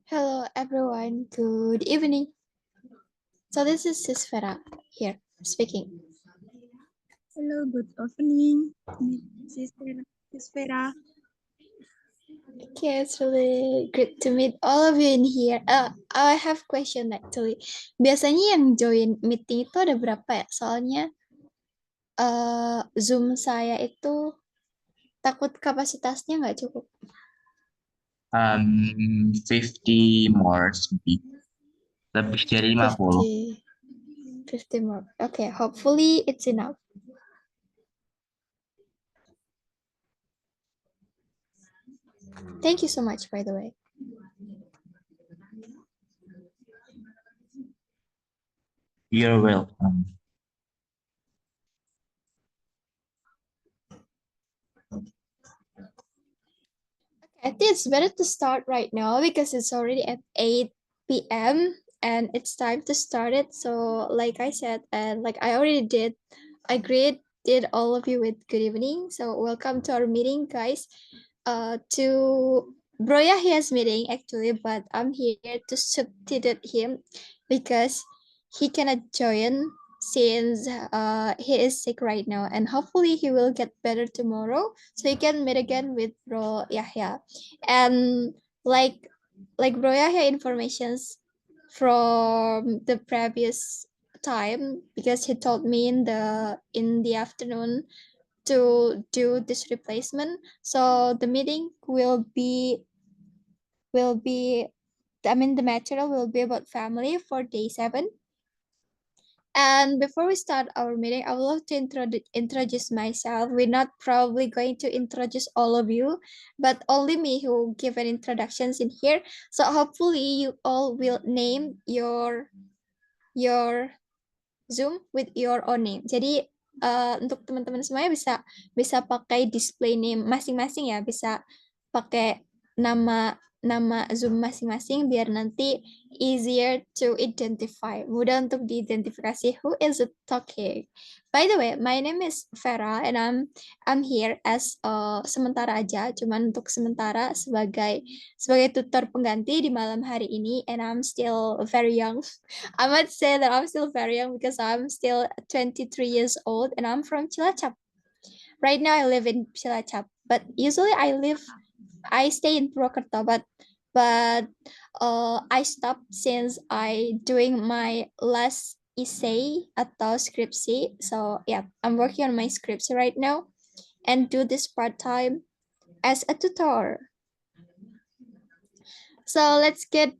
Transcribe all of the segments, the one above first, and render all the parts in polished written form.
Hello everyone, good evening. So this is Sisfera here speaking. Hello, good evening. This is Vera. Okay, it's really great to meet all of you in here. I have question actually. Biasanya yang join meeting itu ada berapa ya? Soalnya Zoom saya itu takut kapasitasnya nggak cukup. 50 more lebih dari 50. 50 more. Okay, hopefully it's enough. Thank you so much, by the way. You're welcome. I think it's better to start right now because it's already at 8 p.m. and it's time to start it. So like I said, and like I already did, I greeted all of you with good evening. So welcome to our meeting, guys. To Bro Yahya's meeting actually, but I'm here to substitute him because he cannot join since he is sick right now, and hopefully he will get better tomorrow so he can meet again with Bro Yahya. And like Bro Yahya informations from the previous time, because he told me in the afternoon to do this replacement. So the meeting will be the material will be about family for day 7. And before we start our meeting, I would love to introduce myself. We're not probably going to introduce all of you, but only me who give an introductions in here. So hopefully you all will name your Zoom with your own name. Jadi untuk teman-teman semuanya bisa pakai display name masing-masing ya, bisa pakai nama Zoom masing-masing biar nanti easier to identify, mudah untuk diidentifikasi who is talking. By the way, my name is Vera and I'm here as sementara aja, cuman untuk sementara sebagai tutor pengganti di malam hari ini, and I'm still very young. I might say that I'm still very young because I'm still 23 years old and I'm from Cilacap. Right now I live in Cilacap, but usually I stay in Purwokerto, but I stopped since I doing my last essay atau skripsi. So yeah, I'm working on my skripsi right now and do this part-time as a tutor. So let's get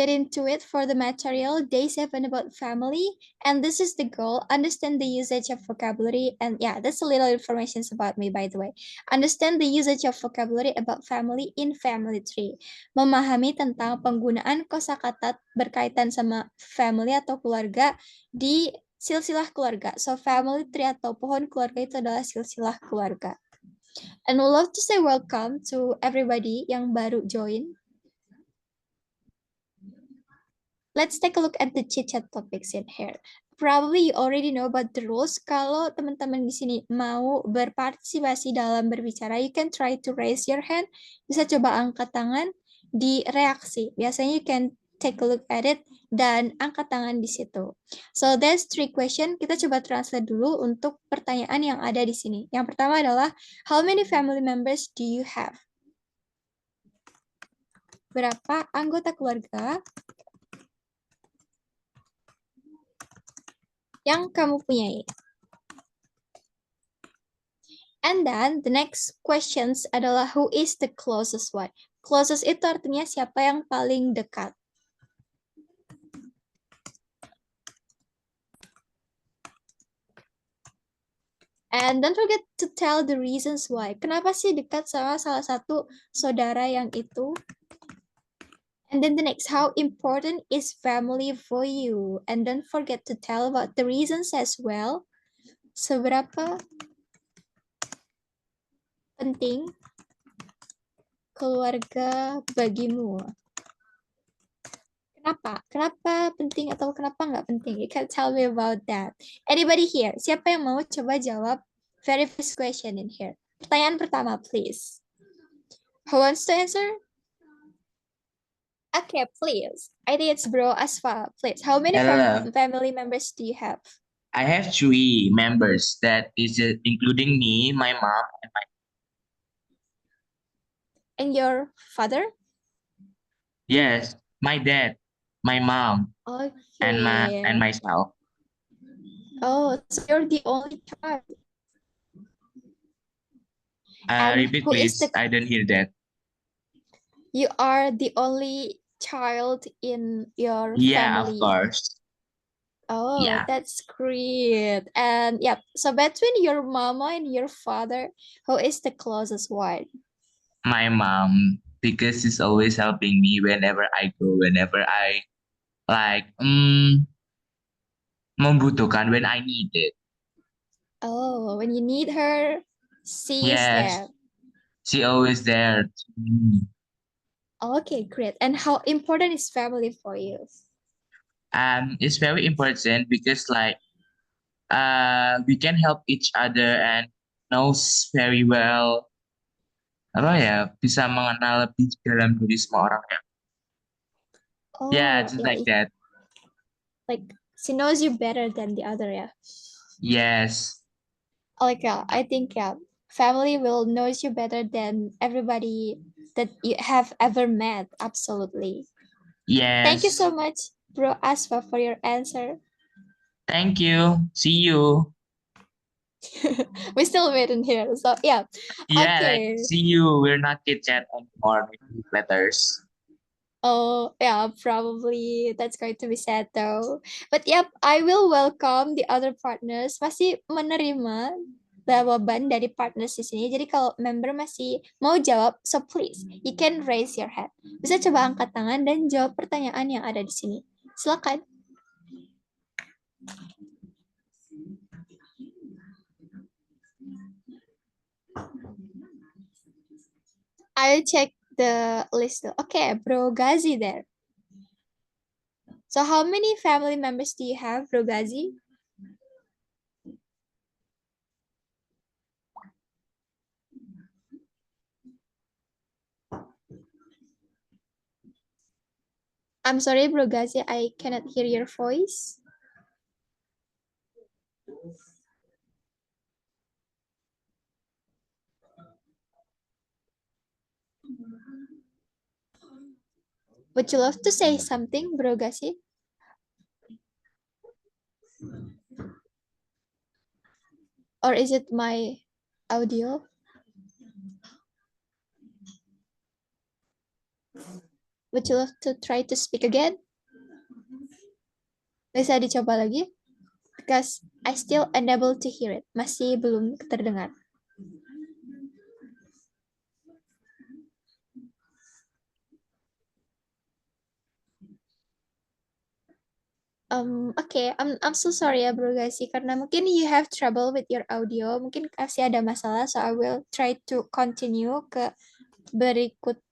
into it for the material. Day 7 about family, and this is the goal: understand the usage of vocabulary. And yeah, that's a little information about me, by the way. Understand the usage of vocabulary about family in family tree. Memahami tentang penggunaan kosakata berkaitan sama family atau keluarga di silsilah keluarga. So family tree atau pohon keluarga itu adalah silsilah keluarga. And we'd love to say welcome to everybody yang baru join. Let's take a look at the chit-chat topics in here. Probably you already know about the rules. Kalau teman-teman di sini mau berpartisipasi dalam berbicara, you can try to raise your hand. Bisa coba angkat tangan di reaksi. Biasanya you can take a look at it dan angkat tangan di situ. So there's 3 question. Kita coba translate dulu untuk pertanyaan yang ada di sini. Yang pertama adalah, how many family members do you have? Berapa anggota keluarga yang kamu punyai? And then the next questions adalah who is the closest one? Closest itu artinya siapa yang paling dekat. And don't forget to tell the reasons why. Kenapa sih dekat sama salah satu saudara yang itu? And then the next, how important is family for you? And don't forget to tell about the reasons as well. Seberapa penting keluarga bagimu? Kenapa? Kenapa penting atau kenapa nggak penting? You can tell me about that. Anybody here? Siapa yang mau coba jawab very first question in here? Pertanyaan pertama, please. Who wants to answer? Okay, please. I think it's Bro Asfa. Please. How many Hello. family members do you have? I have 3 members. That is including me, my mom, and my And your father? yes, my dad, my mom, and Okay. myself. Oh, so you're the only child. And Repeat, who is please. the I didn't hear that. you are the only child in your Yeah, of family. course. Oh, Yeah, that's great. And yeah, so between your mama and your father, who is the closest one? my mom, because she's always helping me whenever I go, whenever I like membutuhkan when I need it. Oh, when you need her, she is Yes, there. she always there. Okay, great. And how important is family for you? It's very important because like we can help each other and knows very well apa ya bisa mengenal lebih dalam diri semua orang ya. Yeah, Oh, just yeah, like that. like she knows you better than the other, yeah. Yes, Like I think family will knows you better than everybody that you have ever met. Absolutely. Thank you yes. so much, Bro Asfa, for your answer. Thank you. See you. We still waiting here. So yeah. Yeah, like Okay. see you. We're not chit chat anymore. Maybe letters. Oh yeah, probably that's going to be sad though. But yep, I will welcome the other partners. Masih menerima jawaban dari partners di sini. Jadi kalau member masih mau jawab, so please you can raise your hand. Bisa coba angkat tangan dan jawab pertanyaan yang ada di sini. Silakan. I'll check the list. Okay, Bro Gazi there. So how many family members do you have, Bro Gazi? I'm sorry, Bro Gazi, I cannot hear your voice. Would you love to say something, Bro Gazi? Or is it my audio? Would you love to try to speak again? Bisa dicoba lagi? Because I still unable to hear it. Masih belum terdengar. Okay, I'm so sorry ya Bro Gasi karena mungkin you have trouble with your audio, mungkin masih ada masalah, so I will try to continue ke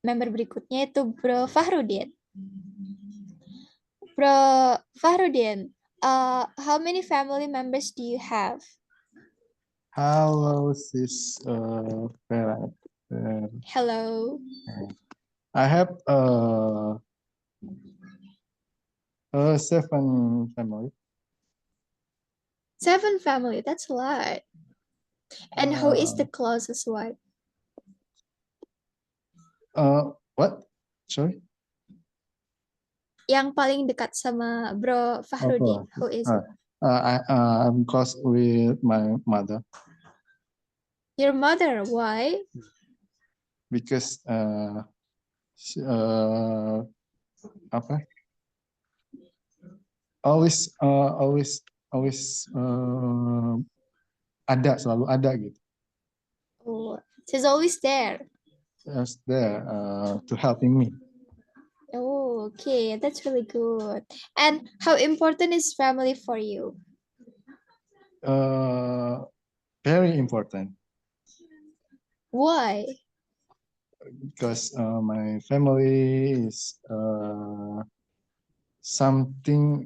member berikutnya itu Bro Fahrudin. Bro Fahrudin, how many family members do you have? Hello, sis Vera. Hello. I have 7 family. 7 family, that's a lot. And who is the closest one? What? Sorry? Yang paling dekat sama Bro Fahrudin, who is it? I'm close with my mother Your mother, why? because apa? Always ada, selalu ada gitu. Oh, she's always there. Just there to helping me. Oh, okay, that's really good. And how important is family for you? Very important Why? because my family is something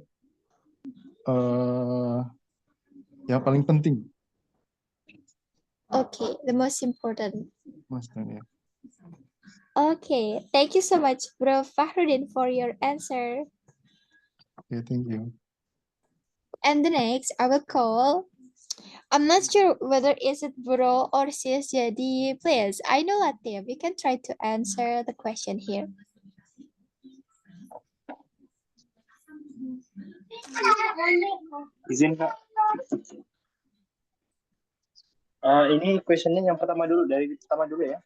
yang paling penting. Okay, the most important. Maksudnya. Okay, thank you so much, Bro Fahrudin, for your answer. Okay, thank you. And the next, I will call. I'm not sure whether is it Bro or Sis. Jadi, please, I know Latif. You can try to answer the question here. Izin Kak. Ini questionnya yang pertama dulu, dari pertama dulu ya.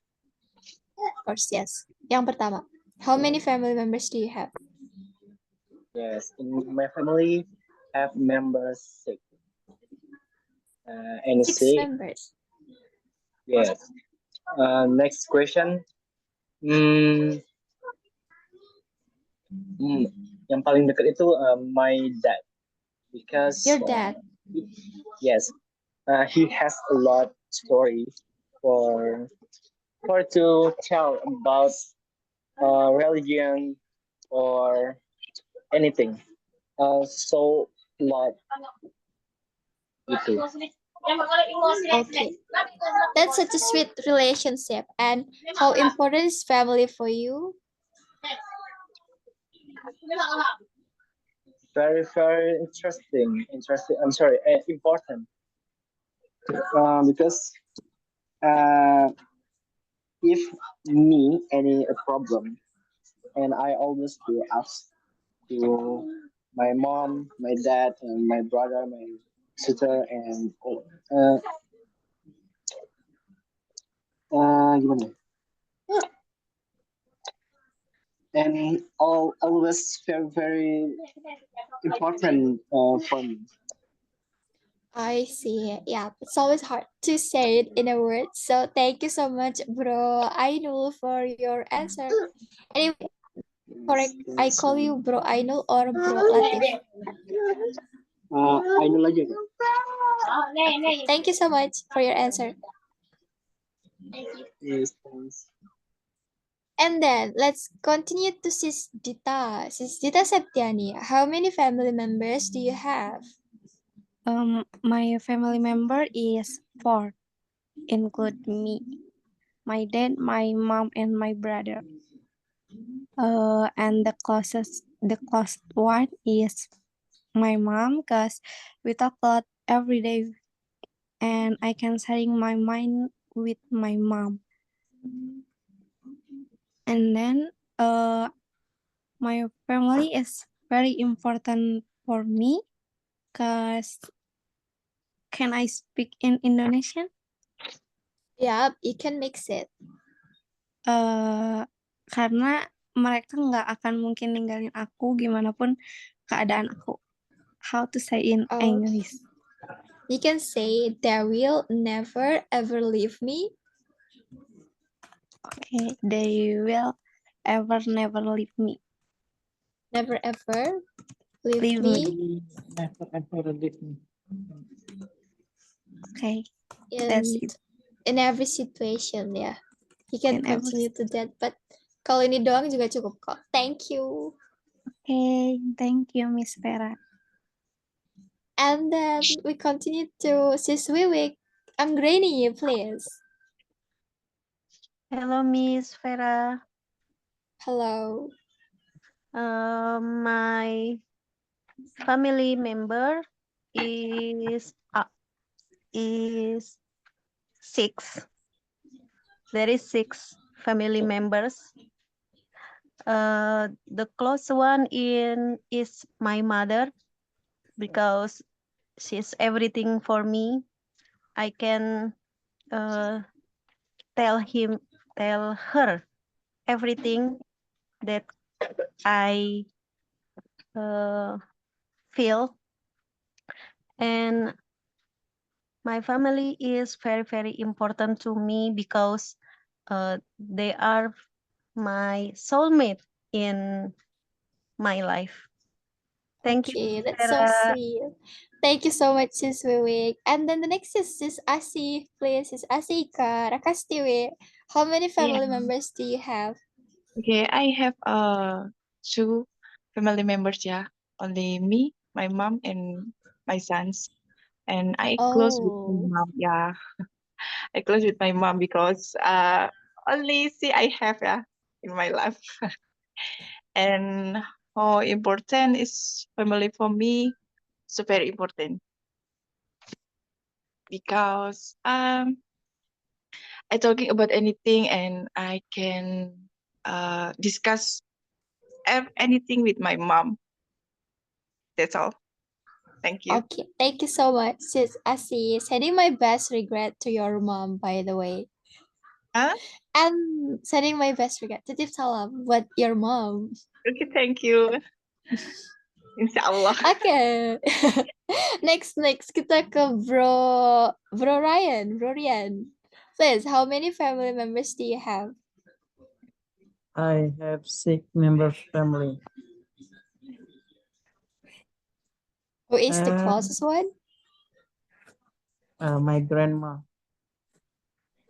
Of course, yes. Yang pertama, how many family members do you have? Yes, in my family have members 6. And 6 6. members. Yes. Next question. Yang paling dekat itu my dad, because Your dad. Yes, he has a lot story for to tell about religion or anything. So lot gitu. Okay. That's such a sweet relationship. And how important is family for you? Very, very interesting. I'm sorry, important. Because if me any problem, and I always do ask to my mom, my dad, and my brother, my sister, and gimana? And always very, very important for me. I see. Yeah, it's always hard to say it in a word. So thank you so much, Bro Ainul, for your answer. Anyway, correct. I call you Bro Ainul or Bro Latif. Ainul aja. Thank you so much for your answer. Yes, thanks. And then let's continue to Sis Dita. Sis Dita Septiani, how many family members do you have? My family member is 4, include me, my dad, my mom, and my brother. And the closest one is my mom, because we talk a lot every day, and I can sharing my mind with my mom. And then my family is very important for me, because can I speak in Indonesian? Yeah, you can mix it. Karena mereka nggak akan mungkin ninggalin aku gimana pun keadaan aku. How to say in English? You can say they will never ever leave me. Okay, they will never leave me. Never ever leave Leave me. Never ever leave me. Okay, that's it. In every situation, yeah. You can In every- continue to that, but kalau ini doang juga cukup kok. Thank you. Okay, thank you, Miss Vera. And then we continue to Sis Wiwik. Anggreni, please. Hello, Miss Vera. Hello. My family member is 6. There is 6 family members. The close one is my mother, because she's everything for me. I can tell her everything that I feel. And my family is very, very important to me, because they are my soulmate in my life. Thank you. Okay, that's so sweet. Thank you so much, Sis Wiwik. And then the next is Sis Asi, please. Sis Asika Rakastiwi. How many family members do you have? Okay, I have 2 family members ya. Only me, my mom, and my sons. And I close with my Oh, mom. Yeah, I close with my mom because only she I have in my life. And how important is family for me? So very important because I talking about anything and I can discuss anything with my mom. That's all. Thank you. okay. Thank you so much, Sis Asi. Sending my best regret to your mom, by the way. Huh? And sending my best regret. Titip salam buat your mom. Okay, thank you. Insyaallah. Oke. Next kita ke Bro Ryan. Please, how many family members do you have? I have 6 members family. Who is the And closest one? my grandma.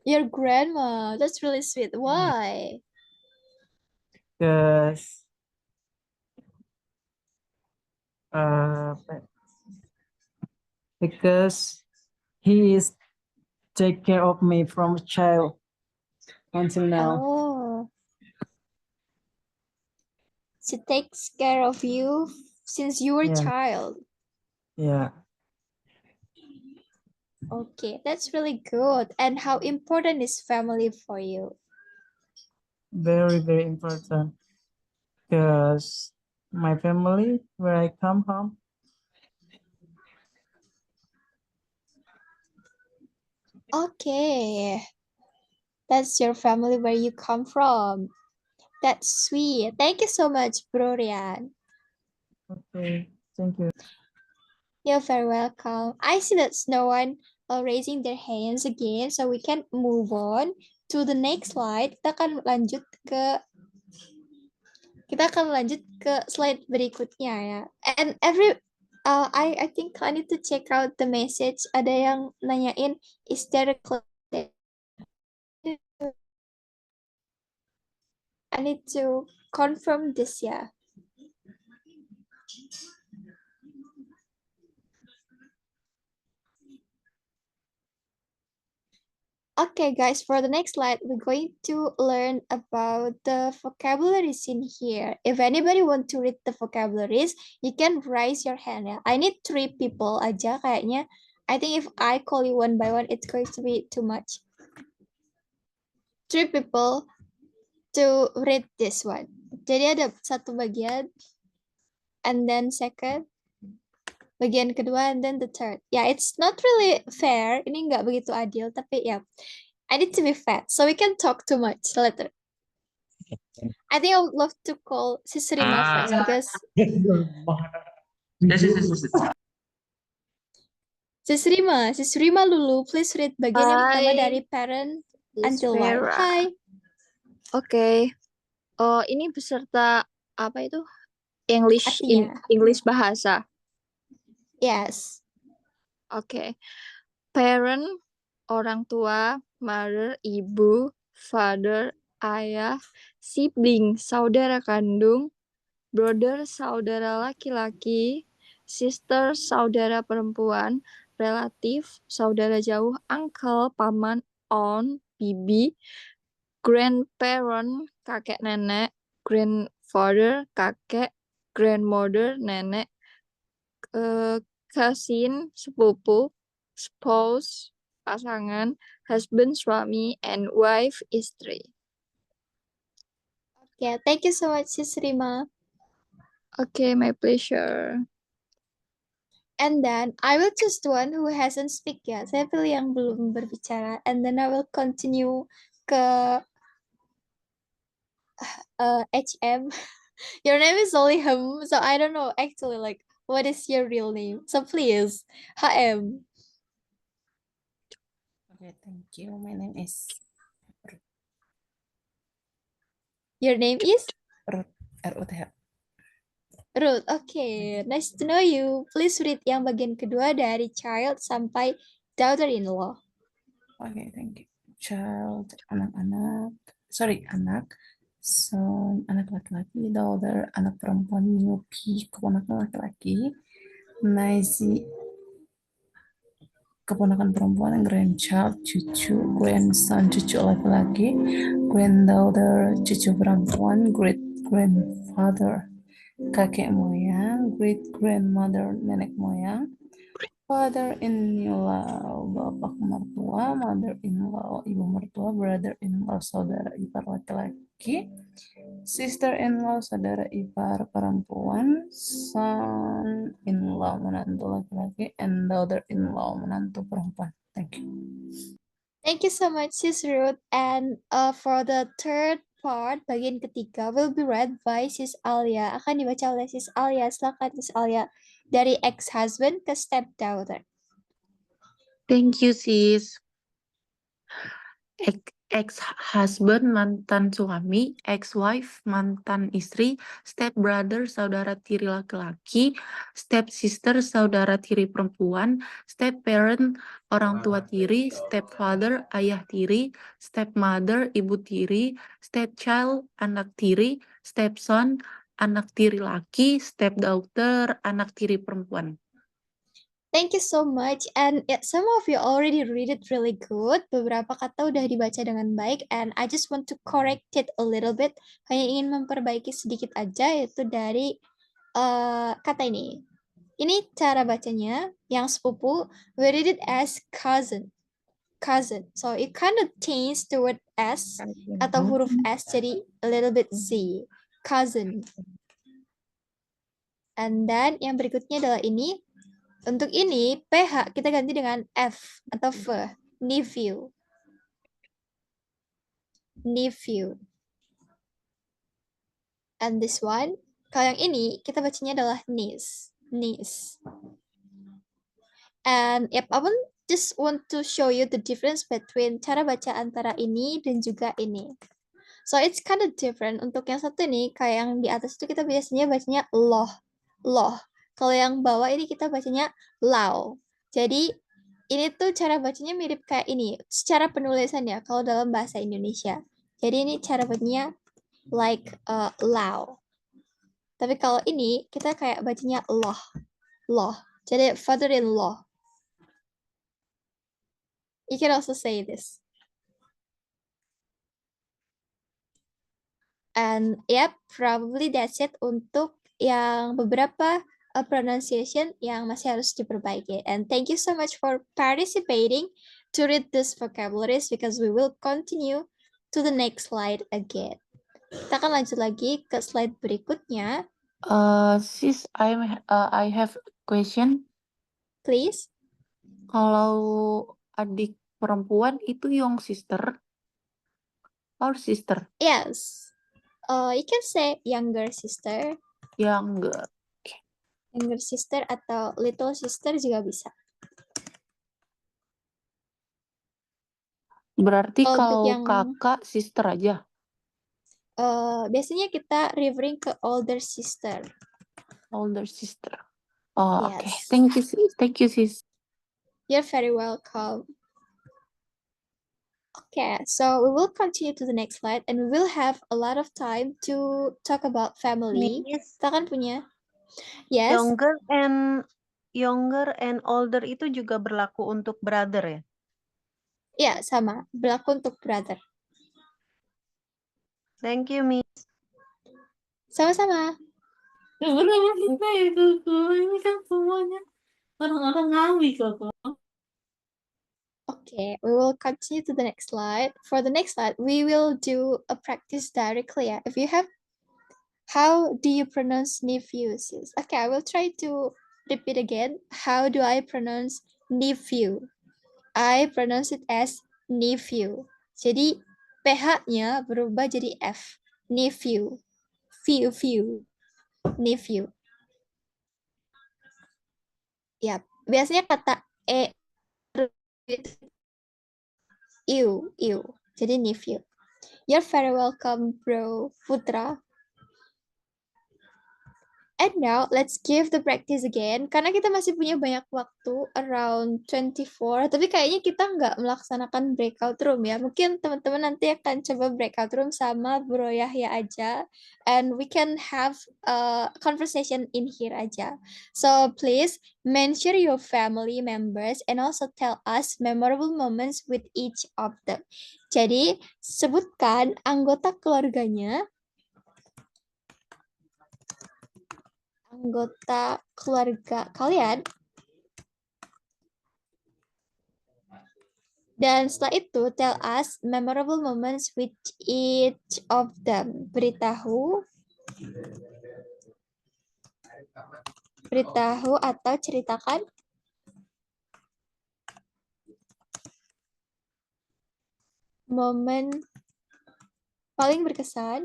Your grandma. That's really sweet. Why? Because uh, because he is take care of me from child until now. Oh. She takes care of you since you were Yeah. child. Yeah, Okay, that's really good. And how important is family for you? very, very important. Because my family, where I come from, Okay. That's your family where you come from. That's sweet. Thank you so much, Bro Rian. okay, thank you. You're very welcome. I see that's no one raising their hands again, so we can move on to the next slide. Kita akan lanjut ke slide berikutnya ya. And I think I need to check out the message. Ada yang nanyain, is there a I need to confirm this ya. Okay, guys, for the next slide, we're going to learn about the vocabularies in here. If anybody want to read the vocabularies, you can raise your hand ya. I need 3 people aja kayaknya. I think if I call you one by one, it's going to be too much. 3 people to read this one. Jadi ada satu bagian, and then second, bagian kedua, and then the third. Yeah, it's not really fair. Ini nggak begitu adil, tapi ya, I need to be fair, so we can talk too much later. I think I would love to call Sis Rima first because Yes, yes, yes, yes, yes. Sis Rima Lulu, please read bagian yang pertama Hai, dari parent until wife. Vera. Hai. Oke. Oh, ini peserta apa itu? Artinya. English bahasa. Yes. Oke. Parent, orang tua, mother, ibu, father, ayah, sibling, saudara kandung, brother, saudara laki-laki, sister, saudara perempuan, relatif, saudara jauh, uncle, paman, aunt, bibi, grandparent, kakek nenek, grandfather, kakek, grandmother, nenek, cousin, sepupu, spouse, pasangan, husband, suami, and wife, istri. Okay, thank you so much, Sis Rima. Okay, my pleasure. And then I will choose the one who hasn't speak ya. Saya pilih yang belum berbicara. And then I will continue ke HM. Your name is only so I don't know actually like what is your real name. So please, HM. Okay, thank you. My name is Your name is Ruth. R-U-T-H. Ruth. Okay, nice to know you. Please read yang bagian kedua dari child sampai daughter-in-law. Okay, thank you. Child, anak-anak. Sorry, anak. son anak laki-laki, daughter anak perempuan, Yupi keponakan laki-laki, Naisi keponakan perempuan, grandchild cucu, grandson cucu laki-laki, granddaughter cucu perempuan, great grandfather kakek moyang, great grandmother nenek moyang, father-in-law bapak mertua, mother-in-law ibu mertua, brother-in-law saudara ipar laki-laki, sister-in-law saudara ipar perempuan, son-in-law menantu laki-laki, and daughter-in-law menantu perempuan. Thank you. Thank you so much, Sis Ruth. And for the third part, bagian ketiga, will be read by Sis Alia. Akan dibaca oleh Sis Alia. Silakan Sis Alia. Dari ex-husband ke stepdaughter. Thank you, sis. Ex-husband mantan suami, ex-wife mantan istri, step-brother saudara tiri laki-laki, step-sister saudara tiri perempuan, step-parent orang tua tiri, step-father ayah tiri, step-mother ibu tiri, step-child anak tiri, step-son anak tiri laki, step-daughter anak tiri perempuan. Thank you so much. And some of you already read it really good. Beberapa kata udah dibaca dengan baik. And I just want to correct it a little bit. Hanya ingin memperbaiki sedikit aja, yaitu dari kata ini. Ini cara bacanya. Yang sepupu, we read it as cousin. Cousin. So it kind of changes the word S atau huruf S jadi a little bit Z. Cousin. And then yang berikutnya adalah ini. Untuk ini, PH kita ganti dengan F atau V. Nephew. Nephew. And this one, kalau yang ini, kita bacanya adalah niece. Niece. And yep, I just want to show you the difference between cara baca antara ini dan juga ini. So it's kind of different. Untuk yang satu ini, kayak yang di atas itu kita biasanya bacanya loh. Loh. Kalau yang bawah ini kita bacanya lau. Jadi ini tuh cara bacanya mirip kayak ini. Secara penulisannya kalau dalam bahasa Indonesia. Jadi ini cara bacanya like lau. Tapi kalau ini kita kayak bacanya loh. Loh. Jadi father-in-law. You can also say this. And yep, probably that's it untuk yang beberapa pronunciation yang masih harus diperbaiki. And thank you so much for participating to read this vocabularies because we will continue to the next slide again. Kita akan lanjut lagi ke slide berikutnya. Sis, I have a question. Please. Kalau adik perempuan itu young sister or sister? Yes. You can say younger sister. Younger. Younger sister atau little sister juga bisa. Berarti Untuk kalau yang kakak sister aja. Biasanya kita referring ke older sister. Older sister. Oh, Yes. okay. Thank you, sis. Thank you, sis. You're very welcome. Okay, so we will continue to the next slide and we will have a lot of time to talk about family. Miss, Kita kan punya. Yes. younger and older itu juga berlaku untuk brother ya? Ya, sama. Berlaku untuk brother. Thank you, Miss. Sama-sama. Ya berapa kita ya Koko? Ini kan semuanya orang-orang ngawi Koko. Okay, we will continue to the next slide. For the next slide, we will do a practice directly. If you have, how do you pronounce nephews? Okay, I will try to repeat again. How do I pronounce nephew? I pronounce it as nephew. Jadi PH-nya berubah jadi F. Nephew. Few. Nephew. Ya, biasanya kata E iu. Jadi nephew. You're very welcome, bro. Putra. And now let's give the practice again. Karena kita masih punya banyak waktu, around 24. Tapi kayaknya kita nggak melaksanakan breakout room ya. Mungkin teman-teman nanti akan coba breakout room sama Bro Yahya aja. And we can have a conversation in here aja. So please mention your family members and also tell us memorable moments with each of them. Jadi sebutkan anggota keluarganya, anggota keluarga kalian. Dan setelah itu, tell us memorable moments with each of them. Beritahu atau ceritakan momen paling berkesan,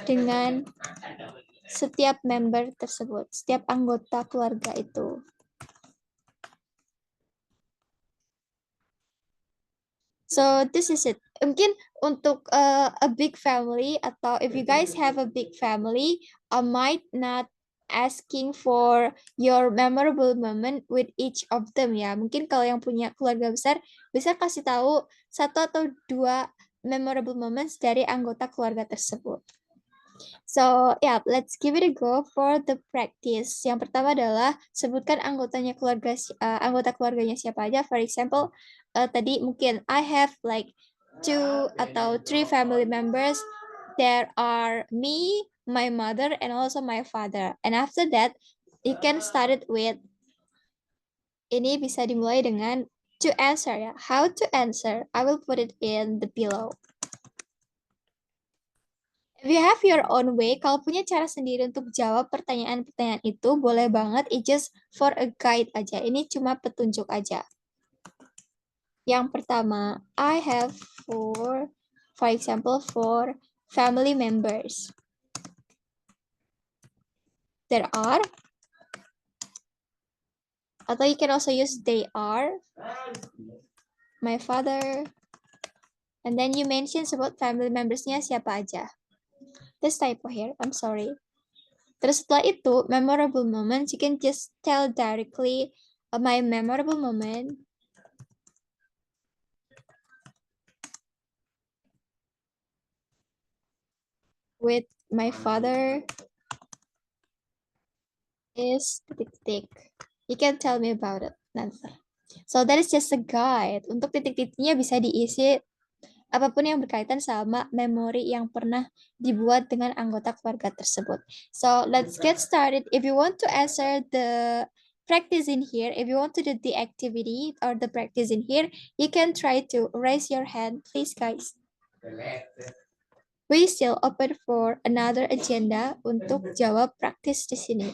dengan setiap member tersebut, setiap anggota keluarga itu. So this is it. Mungkin untuk a big family, atau if you guys have a big family, I might not asking for your memorable moment with each of them ya. Mungkin kalau yang punya keluarga besar bisa kasih tahu 1 atau 2 memorable moments dari anggota keluarga tersebut. So, yeah, let's give it a go for the practice. Yang pertama adalah sebutkan anggota keluarganya siapa aja. For example, tadi mungkin I have like 2 atau 3 family members. There are me, my mother, and also my father. And after that, you can start it with, ini bisa dimulai dengan to answer ya. How to answer? I will put it in the below. If you have your own way, kalau punya cara sendiri untuk jawab pertanyaan-pertanyaan itu, boleh banget. It's just for a guide aja. Ini cuma petunjuk aja. Yang pertama, I have for example, for family members. There are, atau you can also use they are, my father, and then you mention sebut family members-nya siapa aja. This typo here, I'm sorry. Terus setelah itu, memorable moments, you can just tell directly my memorable moment with my father is titik-titik. You can tell me about it nanti. So that is just a guide. Untuk titik-titiknya bisa diisi apapun yang berkaitan sama memori yang pernah dibuat dengan anggota keluarga tersebut. So let's get started. If you want to answer the practice in here, if you want to do the activity or the practice in here, you can try to raise your hand, please guys. We still open for another agenda untuk jawab praktis di sini.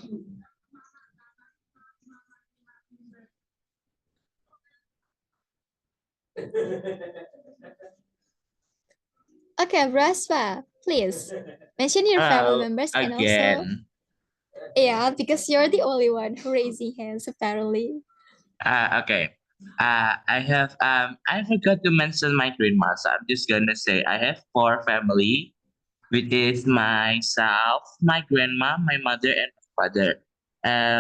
Okay, Brasva, please mention your family members and also, yeah, because you're the only one who raising hands apparently. Okay. I forgot to mention my grandma, so I'm just gonna say I have 4 family, which is myself, my grandma, my mother, and my father.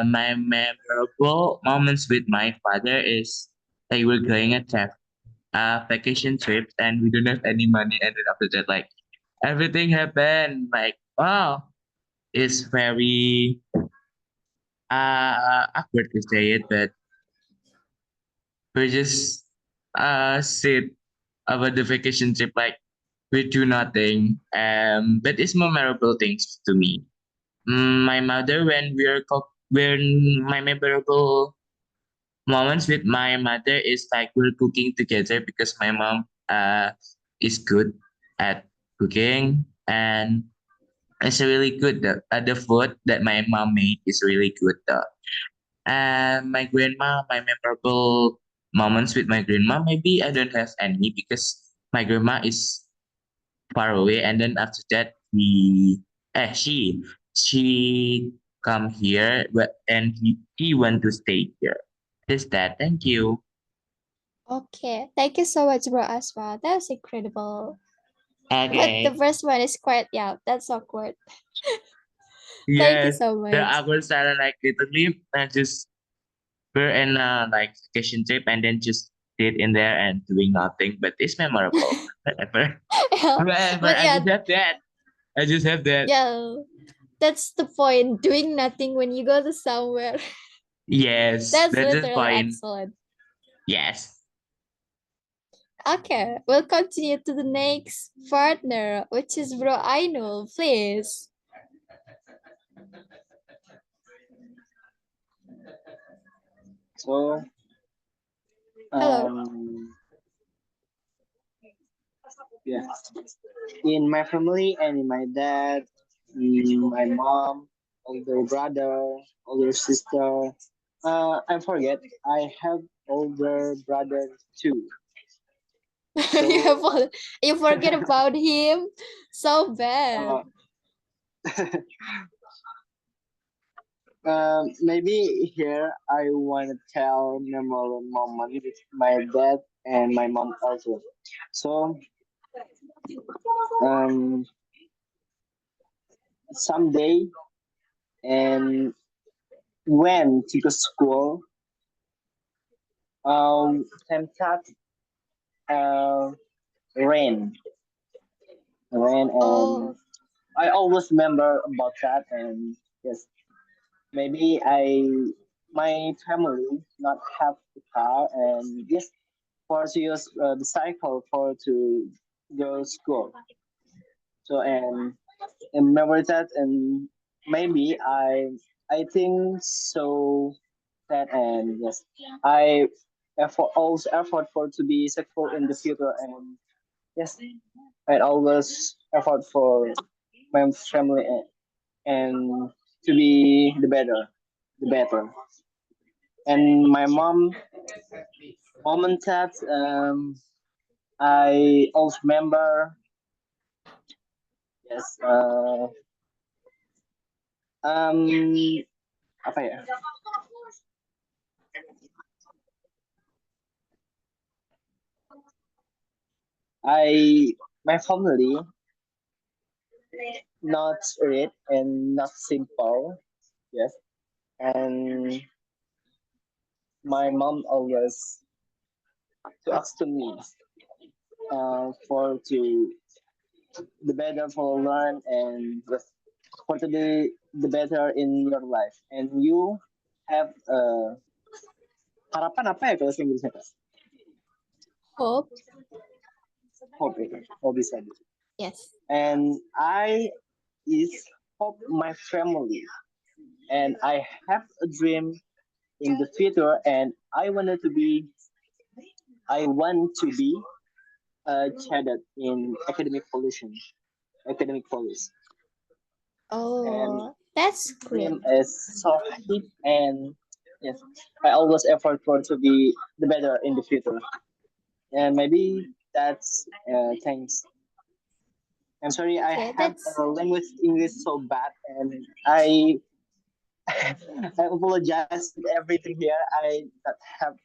My memorable moments with my father is like we're going on vacation trip and we don't have any money, and then after that, like everything happened, like wow, it's very awkward to say it, but we just sit about the vacation trip, like we do nothing. But it's memorable things to me. My mother, when my memorable moments with my mother is like we're cooking together because my mom is good at cooking, and it's really good. The food that my mom made is really good though. And my grandma, my memorable moments with my grandma, maybe I don't have any because my grandma is far away, and then after that she come here, and he want to stay here. Just that. Thank you. Okay, thank you so much, Bro Aswa. That was incredible. But the Okay. first one is quite, yeah, that's awkward. Thank you Yes. so The much. hours are like literally just we're in like vacation trip and then just sit in there and doing nothing, but it's memorable. Whatever. Yeah, Whatever. but I yeah, just have that. I just have that. yeah, that's the point. Doing nothing when you go to somewhere. Yes, That's that's the literally point. excellent. Yes. Okay, we'll continue to the next partner, which is Bro Ainul, please. So, Hello. yeah, in my family and in my dad, my mom, older brother, older sister. I forget. I have older brother too. So You forget about him. So bad. maybe here I want to tell memorable moment with my dad and my mom also. So someday and went to the school. Tempat rain, and Oh, I always remember about that. And yes, maybe my family not have the car, and yes, for to use the cycle for to go to school. So and remember that, and maybe I think so that, and yes, I effort for to be successful in the future, and yes, I always effort for my family, and to be the better. And my mom and dad, I also remember, yes, um, apa ya? My family not rich and not simple, yes, and my mom always to ask to me for to the better for learn, and just for to be the better in your life, and you have harapan apa ya kalau bahasa Inggrisnya, Kak? hope. Hope itu, hope bisa. Yes. And I is hope my family, and I have a dream in the future, and I want to be cadet in academic police. Oh, that's great. Dream is so hit, and yes, I always effort for to be the better in the future, and maybe that's thanks. I'm sorry, I Okay, have that's language English so bad, and I I apologize with everything here. I not have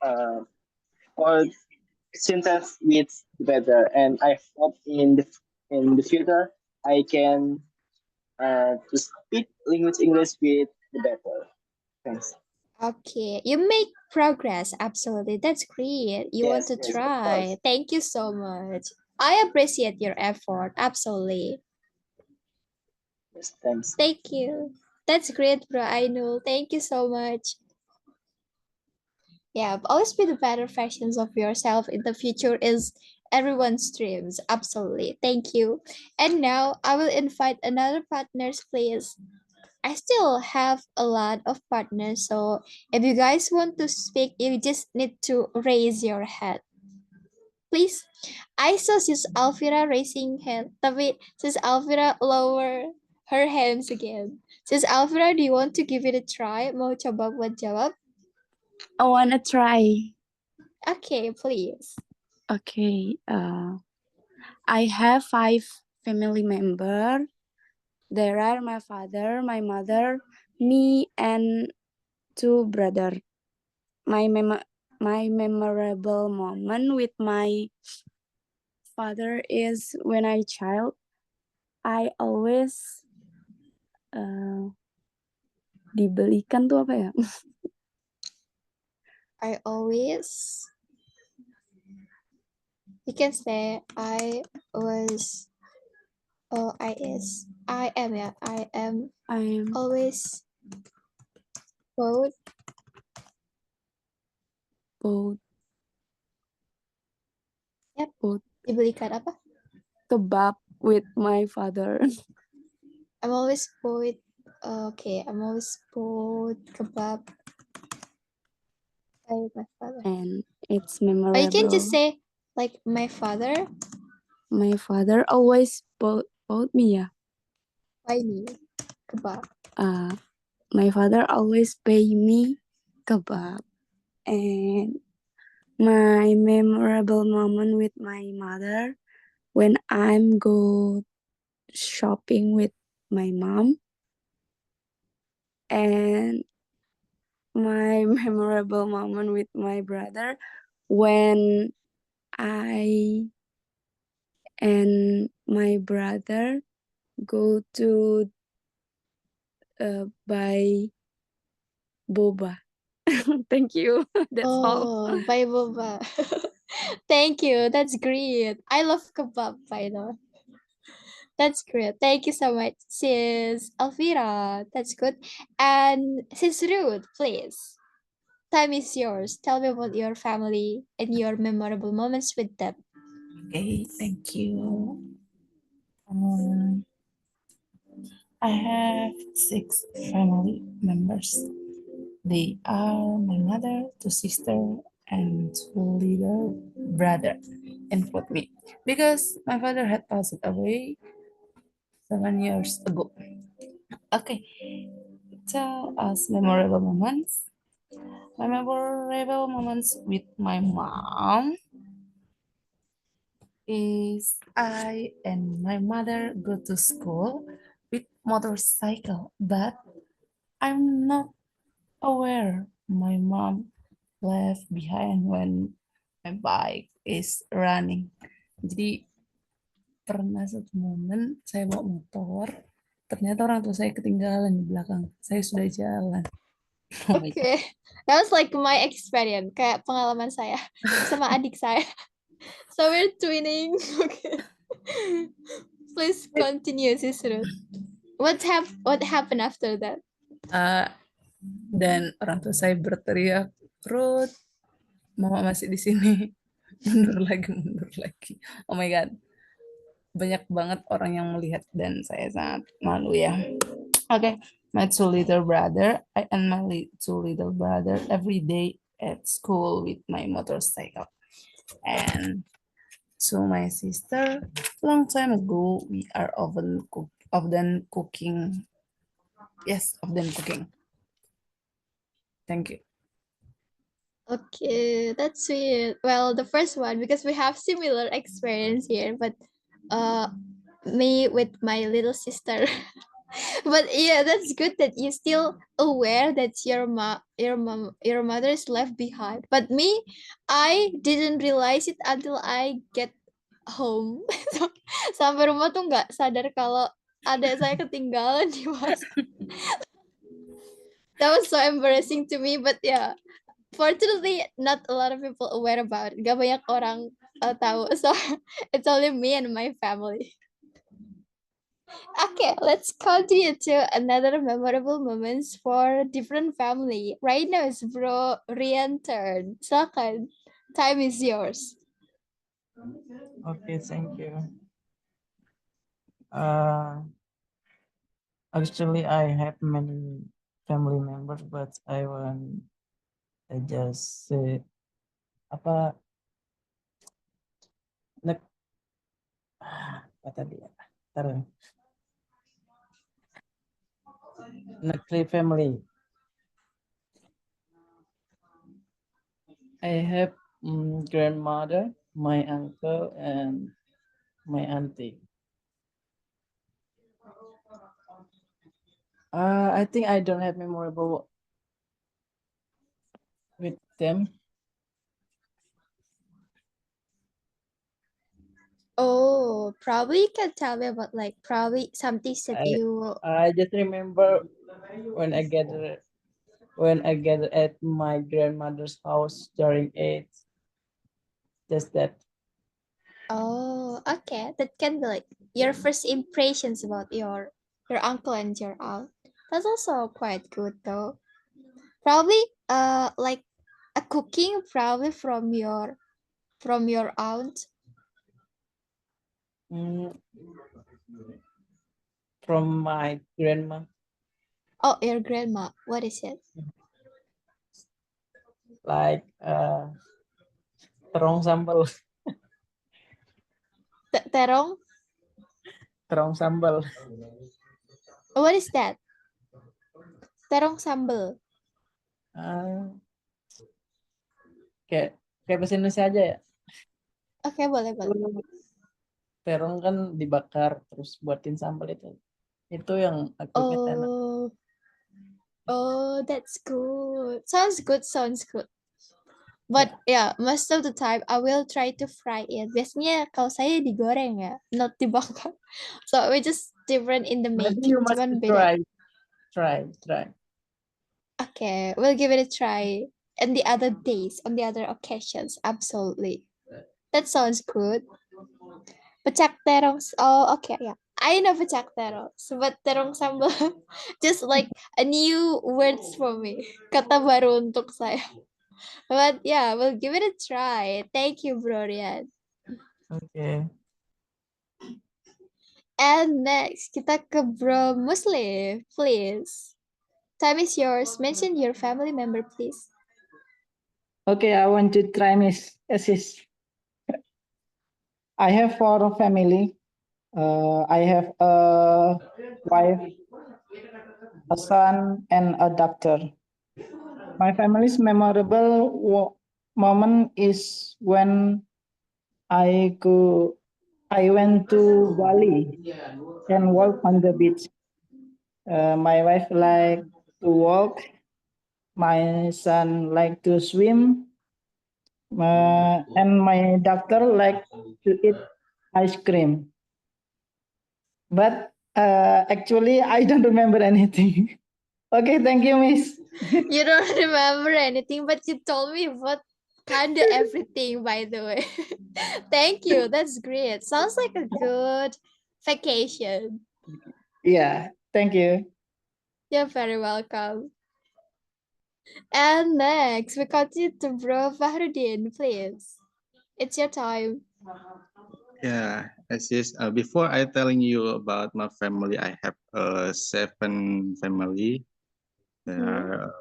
or sentence with better, and I hope in the future I can to speak language English with the better. Thanks. okay. You make progress. Absolutely. That's great. You want Yes, to yes, of try. course. Thank you so much. I appreciate your effort. Absolutely. Yes, thanks. Thank you. That's great, bro. I know. Thank you so much. Yeah, always be the better versions of yourself in the future is everyone's dreams. Absolutely. Thank you. And now I will invite another partners, please. I still have a lot of partners, so if you guys want to speak, you just need to raise your hand. Please. I saw Sis Alvira raising hand, tapi Sis Alvira lower her hands again. Sis Alvira, do you want to give it a try? Mau coba buat jawab? I wanna try. Okay, please. Okay. I have 5 family member. There are my father, my mother, me, and 2 brother. My memorable moment with my father is when I child, I always dibelikan tuh apa ya? I always, you can say I was, oh, I am, yeah, I am always both Yep. Dibelikan apa? Kebab with my father. I'm always both. Okay, I'm always both kebab by my father. And it's Or memorable. you can just say like my father My father always bought me, yeah. buy me kebab. My father always pay me kebab. And my memorable moment with my mother when I'm go shopping with my mom. And my memorable moment with my brother when I and my brother go to buy boba. Thank you. That's all. Oh, buy boba. Thank you. That's great. I love kebab, by the way. That's great. Thank you so much, sis Alvira. That's good. And sis Ruth, please. Time is yours. Tell me about your family and your memorable moments with them. Okay, thank you. I have 6 family members. They are my mother, 2 sisters, and 2 little brother, include me. Because my father had passed away 7 years ago. Okay, tell us memorable moments. My memorable moments with my mom is I and my mother go to school with motorcycle, but I'm not aware my mom left behind when my bike is running. Jadi pernah satu momen saya bawa motor, ternyata orang tua saya ketinggalan di belakang. Saya sudah jalan. Oh my God. Okay, that was like my experience, kayak pengalaman saya sama adik saya. So we're twinning. Okay. Please continue, sis Ruth. What happened after that? Dan orang tua saya berteriak, Ruth, mama masih di sini. Mundur lagi. Oh my God. Banyak banget orang yang melihat dan saya sangat malu ya. Okay, my 2 little brother, I and my 2 little brother every day at school with my motorcycle. And so my sister, long time ago, we are often cooking. Yes, often cooking. Thank you. Okay, that's sweet. Well, the first one, because we have similar experience here, but me with my little sister. But yeah, that's good that you still aware that your mother is left behind. But me, I didn't realize it until I get home. Sampai rumah tuh nggak sadar kalau adik saya ketinggalan di bus. That was so embarrassing to me, but yeah. Fortunately, not a lot of people aware about it. Gak banyak orang tahu. So it's only me and my family. Okay, let's continue to another memorable moments for different family. Right now is Bro Rian turn. Silakan. Time is yours. Okay, thank you. Actually, I have many family members, but I just say apa tadi ya? Nuclear family. I have grandmother, my uncle, and my auntie. I think I don't have memorable with them. probably you can tell me about like probably some things that you. I just remember when I gathered at my grandmother's house during Eid. Just that. Oh, okay. That can be like your first impressions about your uncle and your aunt. That's also quite good though. Probably like a cooking probably from your aunt. Mm, from my grandma, Oh, your grandma. What is it? like terong sambal, Terong? terong sambal. What is that? Terong sambal. Kayak bahasa Indonesia aja ya. Oke, boleh. Terong kan dibakar terus buatin sambal itu. Itu yang aku ingat enak. Oh, that's good. Sounds good. But yeah, most of the time I will try to fry it. Biasanya kalau saya digoreng ya, not dibakar. So we just different in the Maybe making. you must Cuman beda. try. Okay, we'll give it a try. And the other days, on the other occasions, absolutely. That sounds good. Pecak terong. Oh, okay, yeah. I know pecak terong. But terong sambal, just like a new words for me. Kata baru untuk saya. But yeah, we'll give it a try. Thank you, Bro Rian. Okay. And next, kita ke Bro Muslim, please. Time is yours. Mention your family member, please. Okay, I want to try Miss Assist. I have 4 family. I have a wife, a son, and a doctor. My family's memorable moment is when I went to Bali and walk on the beach. My wife like to walk. My son like to swim. And my doctor like to eat ice cream. But actually, I don't remember anything. Okay, thank you, Miss. You don't remember anything, but you told me what kind of everything, by the way. Thank you. That's great. Sounds like a good vacation. Yeah, thank you. You're very welcome. And next, we continue to Bro Fahrudin, please. It's your time. Yeah, before I telling you about my family, I have 7 family. There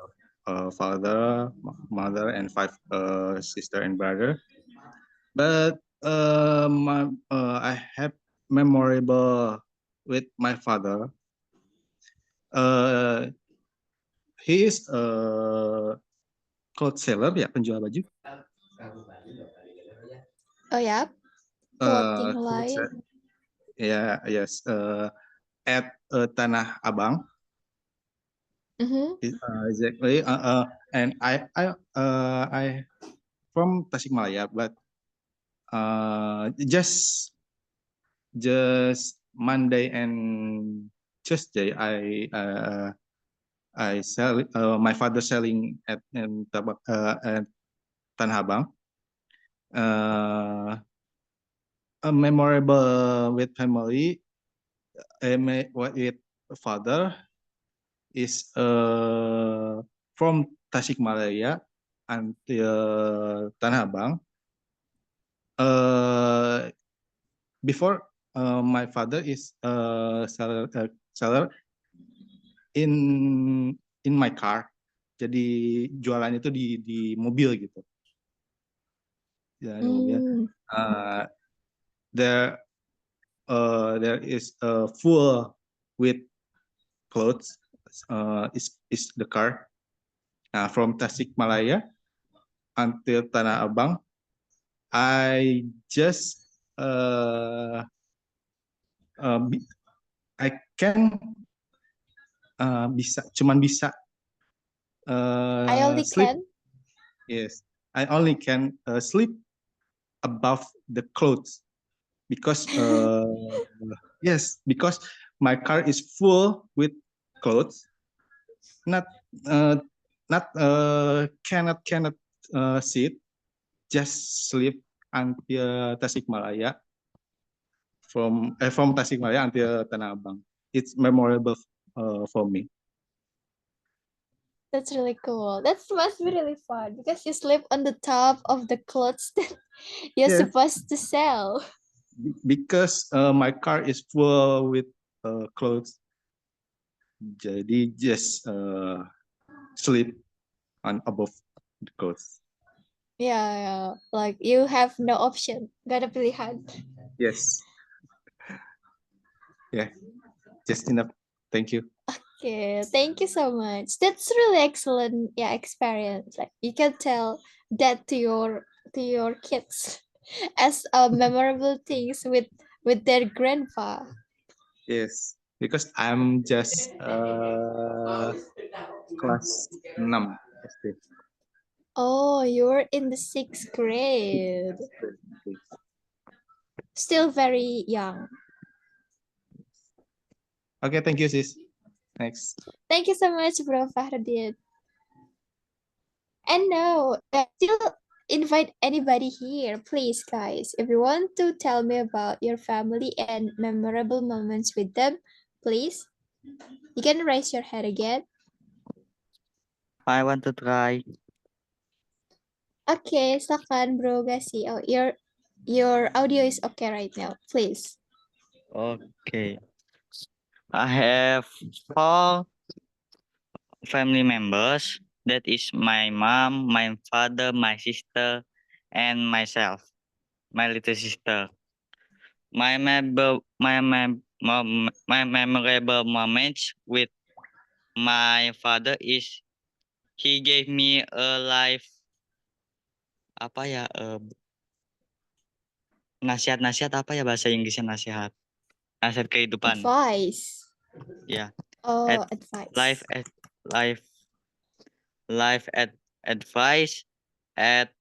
are father, mother, and 5 sister and brother. But I have memorable with my father. He is a cloth seller, ya, penjual baju. Oh yeah, clothing line. Yeah, yes. At Tanah Abang. Exactly. And I from Tasikmalaya, but just Monday and Tuesday I sell my father selling at Tanah Abang. A memorable with family, with father is from Tasikmalaya until Tanah Abang. Before my father is seller in my car. Jadi jualan itu di mobil gitu. Ya, di mobil. There is full with clothes. Is the car from Tasikmalaya until Tanah Abang. I just I can cuman bisa I only sleep. can. Yes, I only can sleep above the clothes. because yes, because my car is full with clothes. Not cannot sit, just sleep until Tasikmalaya, from Tasikmalaya until Tanah Abang. It's memorable for me. That's really cool. That must be really fun because you sleep on the top of the clothes that you're Yes. supposed to sell. Because my car is full with clothes, jadi just sleep on above the clothes. Yeah, like you have no option. Gak ada pilihan. Yes. Yeah, just enough. Thank you. Okay, thank you so much. That's really excellent, yeah, experience. Like you can tell that to your kids as memorable things with their grandpa. Yes, because I'm just class 6 SD. Oh, you're in the 6th grade. Still very young. Okay, thank you, sis. Next. Thank you so much, Bro Fahruddin. And now, I still invite anybody here, please, guys. If you want to tell me about your family and memorable moments with them, please, you can raise your hand again. I want to try. Okay, silakan Bro Gasi. Oh, your audio is okay right now, please. Okay. I have 4 family members. That is my mom, my father, my sister, and myself, my little sister. My memorable moments with my father is he gave me a life apa ya nasihat-nasihat apa ya bahasa Inggrisnya nasihat kehidupan Advice. ya Oh, advice. life advice at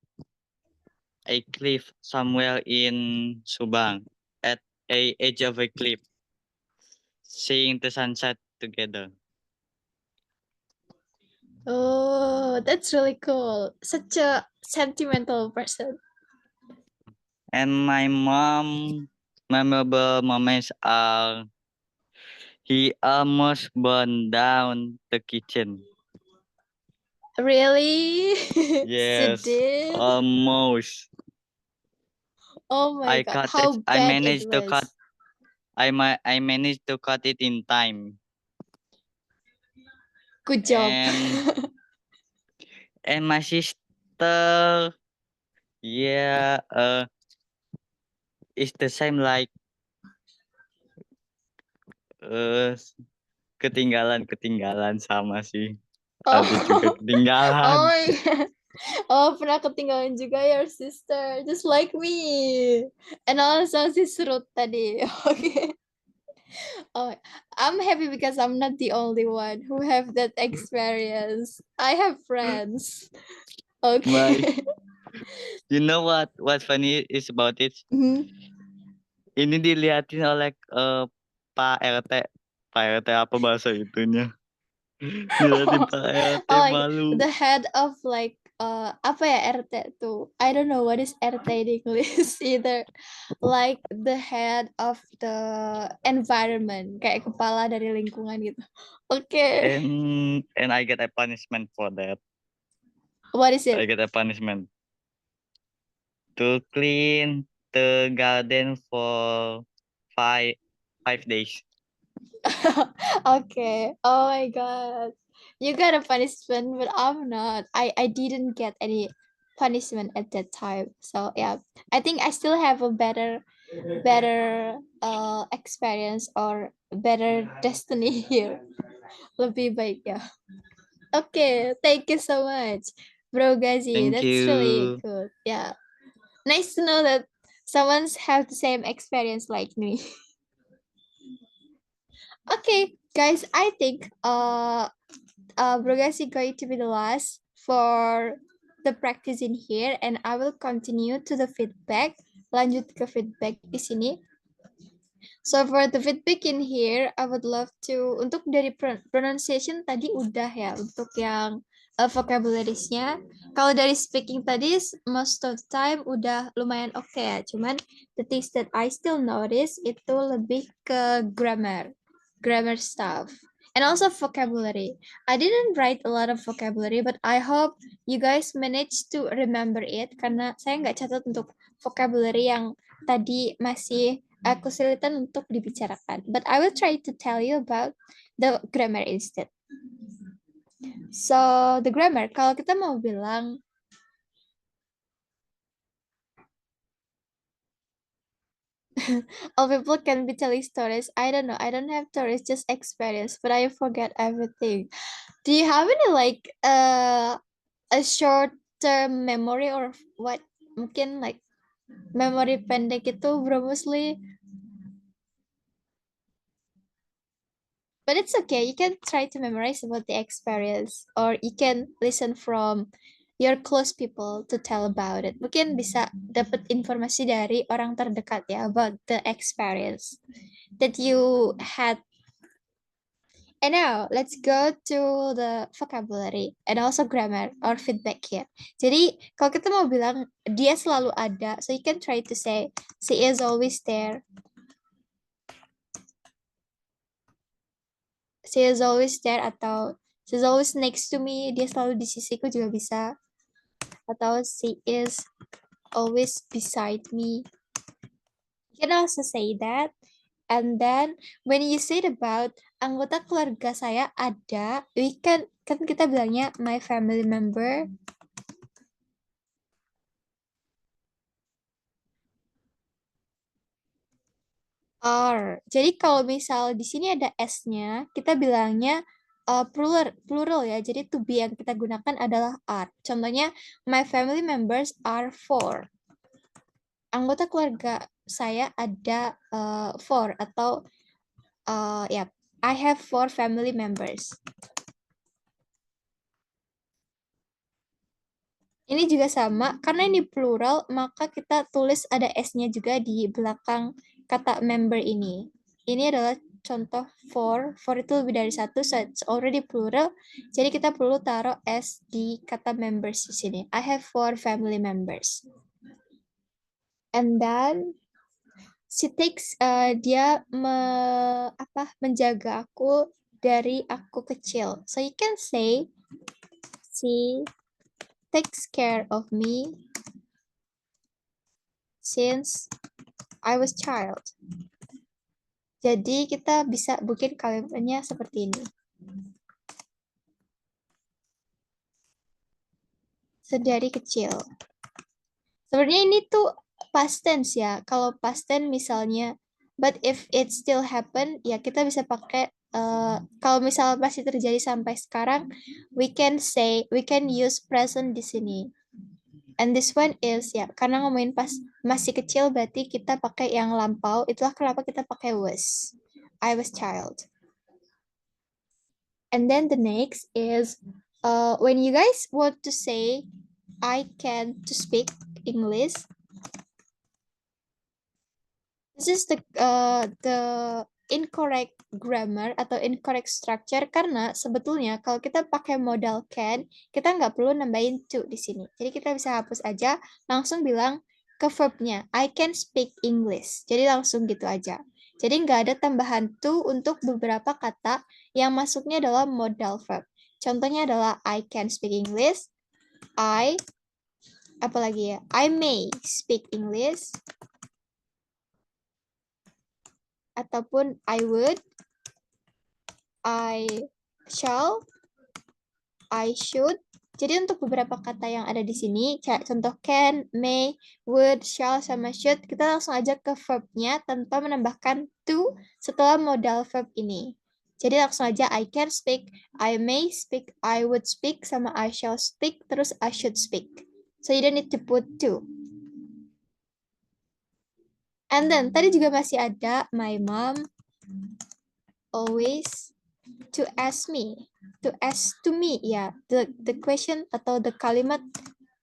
a cliff somewhere in Subang at a edge of a cliff seeing the sunset together. Oh, that's really cool. Such a sentimental person. And my mom memorable moments are he almost burned down the kitchen. Really? Yes, Sedih. almost. Oh my God, how I bad managed it to was. cut. I managed to cut it in time. Good job. And my sister, yeah, it's the same like ketinggalan sama sih. Oh. Ada juga ketinggalan. Oh my God. Oh, pernah ketinggalan juga your sister, just like me. And also si Serut tadi. Okay. Oh, I'm happy because I'm not the only one who have that experience. I have friends. Okay. You know what funny is about it? Ini dilihatin oleh Pak RT. Pak RT apa bahasa itunya? Dilihatin Pak RT Oh, like malu. the head of like apa ya RT tuh? I don't know what is RT in English either. Like the head of the environment, kayak kepala dari lingkungan gitu. Okay. And I get a punishment for that. What is it? I get a punishment to clean the garden for 5 days. Okay. Oh my God. You got a punishment, but I'm not. I didn't get any punishment at that time. So yeah, I think I still have a better experience or better destiny here. Lebih baik ya. Okay, thank you so much, Bro Gazi. Thank That's really you. good. Yeah, nice to know that someone's have the same experience like me. Okay, guys, I think Bro Gazi going to be the last for the practice in here, and I will continue to the feedback lanjut ke feedback di sini. So for the feedback in here, I would love to, untuk dari pronunciation tadi udah ya, untuk yang vocabularies-nya. Kalau dari speaking tadi, most of the time udah lumayan oke ya. Cuman the things that I still notice itu lebih ke grammar stuff. And also vocabulary. I didn't write a lot of vocabulary, but I hope you guys manage to remember it. Karena saya nggak catat untuk vocabulary yang tadi masih kesulitan untuk dibicarakan. But I will try to tell you about the grammar instead. So, the grammar, kalau kita mau bilang all people can be telling stories. I don't know. I don't have stories, just experience, but I forget everything. Do you have any like a short term memory or what? Mungkin like memory pendek itu Bro Musli. But it's okay. You can try to memorize about the experience, or you can listen from your close people to tell about it. Mungkin bisa dapat informasi dari orang terdekat ya about the experience that you had. And now let's go to the vocabulary and also grammar or feedback here. Jadi kalau kita mau bilang dia selalu ada, so you can try to say she is always there. She is always there, atau she's always next to me, dia selalu di sisiku juga bisa. Atau she is always beside me. You can also say that. And then when you said about anggota keluarga saya ada, kan kita bilangnya my family member. Are. Jadi kalau misal di sini ada S-nya, kita bilangnya plural ya. Jadi to be yang kita gunakan adalah are. Contohnya, my family members are 4. Anggota keluarga saya ada 4 atau ya, I have 4 family members. Ini juga sama, karena ini plural, maka kita tulis ada S-nya juga di belakang kata member ini. Ini adalah contoh for itu lebih dari satu, so it's already plural. Jadi kita perlu taruh S di kata members di sini. I have 4 family members. And then she takes, dia menjaga aku dari aku kecil. So you can say she takes care of me since I was child. Jadi kita bisa bikin kalimatnya seperti ini. Sedari kecil. Sebenarnya ini tuh past tense ya. Kalau past tense misalnya, but if it still happen, ya kita bisa pakai, kalau misal masih terjadi sampai sekarang, we can use present di sini. And this one is, ya, karena ngomongin pas masih kecil, berarti kita pakai yang lampau. Itulah kenapa kita pakai was. I was child. And then the next is, when you guys want to say, I can to speak English, this is the incorrect grammar atau incorrect structure, karena sebetulnya kalau kita pakai modal can, kita nggak perlu nambahin to di sini. Jadi kita bisa hapus aja, langsung bilang ke verbnya, I can speak English. Jadi langsung gitu aja. Jadi nggak ada tambahan to untuk beberapa kata yang masuknya adalah modal verb. Contohnya adalah I can speak English, apalagi ya, I may speak English, ataupun I would, I shall, I should. Jadi untuk beberapa kata yang ada di sini, kayak contoh can, may, would, shall, sama should, kita langsung aja ke verbnya tanpa menambahkan to setelah modal verb ini. Jadi langsung aja I can speak, I may speak, I would speak, sama I shall speak, terus I should speak. So you don't need to put to. And then tadi juga masih ada my mom always to ask me, to me ya, the question atau the kalimat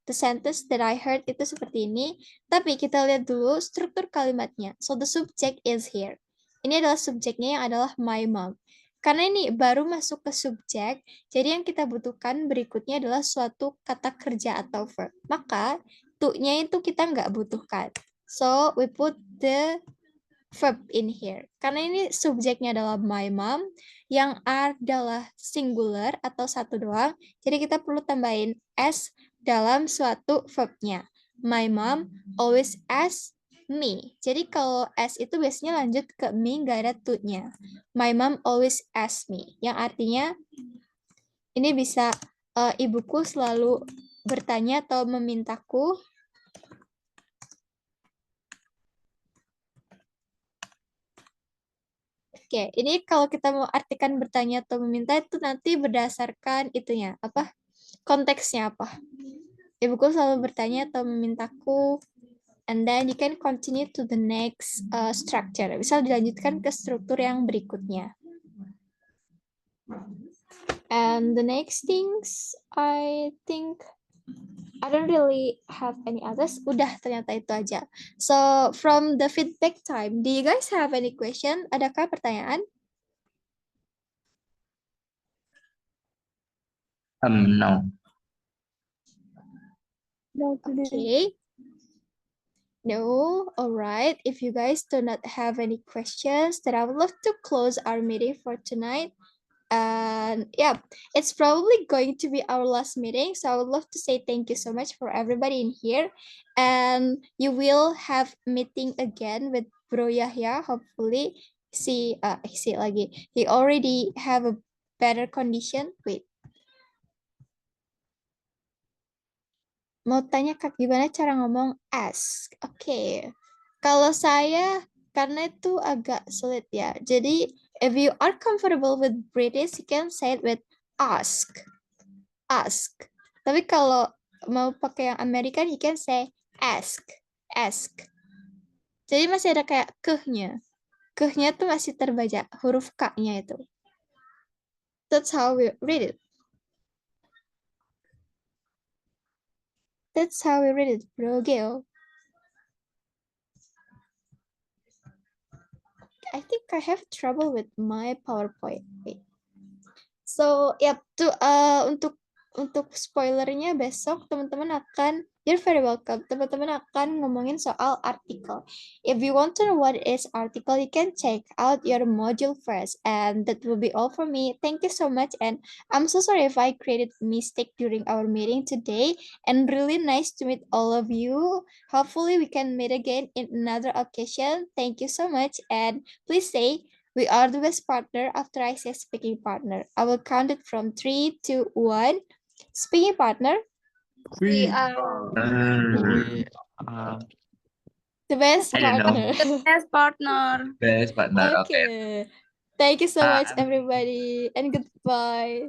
the sentence that I heard itu seperti ini. Tapi kita lihat dulu struktur kalimatnya. So the subject is here. Ini adalah subjeknya yang adalah my mom. Karena ini baru masuk ke subjek, jadi yang kita butuhkan berikutnya adalah suatu kata kerja atau verb. Maka to-nya itu kita nggak butuhkan. So we put the verb in here. Karena ini subjeknya adalah my mom, yang adalah singular atau satu doang. Jadi kita perlu tambahin s dalam suatu verbnya. My mom always asks me. Jadi kalau s itu biasanya lanjut ke me, nggak ada to-nya. My mom always asks me. Yang artinya ini bisa ibuku selalu bertanya atau memintaku. Oke, ini kalau kita mau artikan bertanya atau meminta itu nanti berdasarkan itunya, apa? Konteksnya apa? Ibuku selalu bertanya atau memintaku, and then you can continue to the next structure. Bisa dilanjutkan ke struktur yang berikutnya. And the next things, I think I don't really have any others. Udah, ternyata itu aja. So, from the feedback time, do you guys have any question? Adakah pertanyaan? No. No, Okay. No, all right. If you guys do not have any questions, then I would love to close our meeting for tonight. And yeah, it's probably going to be our last meeting. So I would love to say thank you so much for everybody in here. And you will have meeting again with Bro Yahya. Hopefully, see lagi. He already have a better condition. Wait. Mau tanya Kak, gimana cara ngomong ask? Oke. Kalau saya, karena itu agak sulit ya. Jadi, if you are comfortable with British, you can say it with ask. Ask. Tapi kalau mau pakai yang American, you can say ask. Ask. Jadi masih ada kayak kehnya. Kehnya tuh masih terbaca, huruf K-nya itu. That's how we read it. That's how we read it, Bro Gil. I think I have trouble with my PowerPoint. Wait. So, yep, untuk spoilernya besok teman-teman akan, you're very welcome. Teman-teman akan ngomongin soal artikel. If you want to know what is article, you can check out your module first. And that will be all for me. Thank you so much. And I'm so sorry if I created mistake during our meeting today. And really nice to meet all of you. Hopefully we can meet again in another occasion. Thank you so much. And please say, we are the best partner after I say speaking partner. I will count it from 3, 2, 1. Speaking partner. We are The best I don't know. partner. the best partner. Best partner. Okay. Okay. Thank you so much, I'm everybody, and goodbye.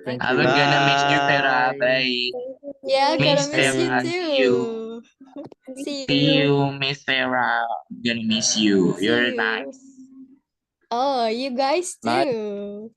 Thank I'm gonna miss you, Vera. Bye. Yeah, gonna Miss miss you Vera. See you. too. See See you. you, Miss Vera. I'm gonna miss you. See You're you. nice. Oh, you guys Bye. too.